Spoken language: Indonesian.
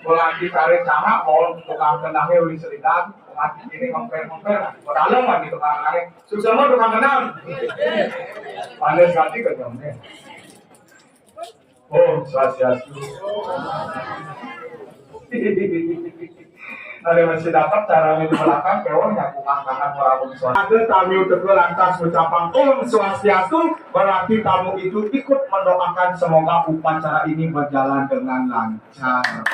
Berarti cari cara mau tukang kenangnya uli selidak, berarti ini compare, berdalam lagi tukang kenangnya. Susah mau tukang kenang. Pandai sekali kerjanya. Oh, swastiastu. Ada masih dapat cara di belakang kewan yang mengangkat orang swastiastu. Ada tamu tegur lantas ucapan Om Swastiastu, berarti tamu itu ikut mendoakan semoga upacara ini berjalan dengan lancar.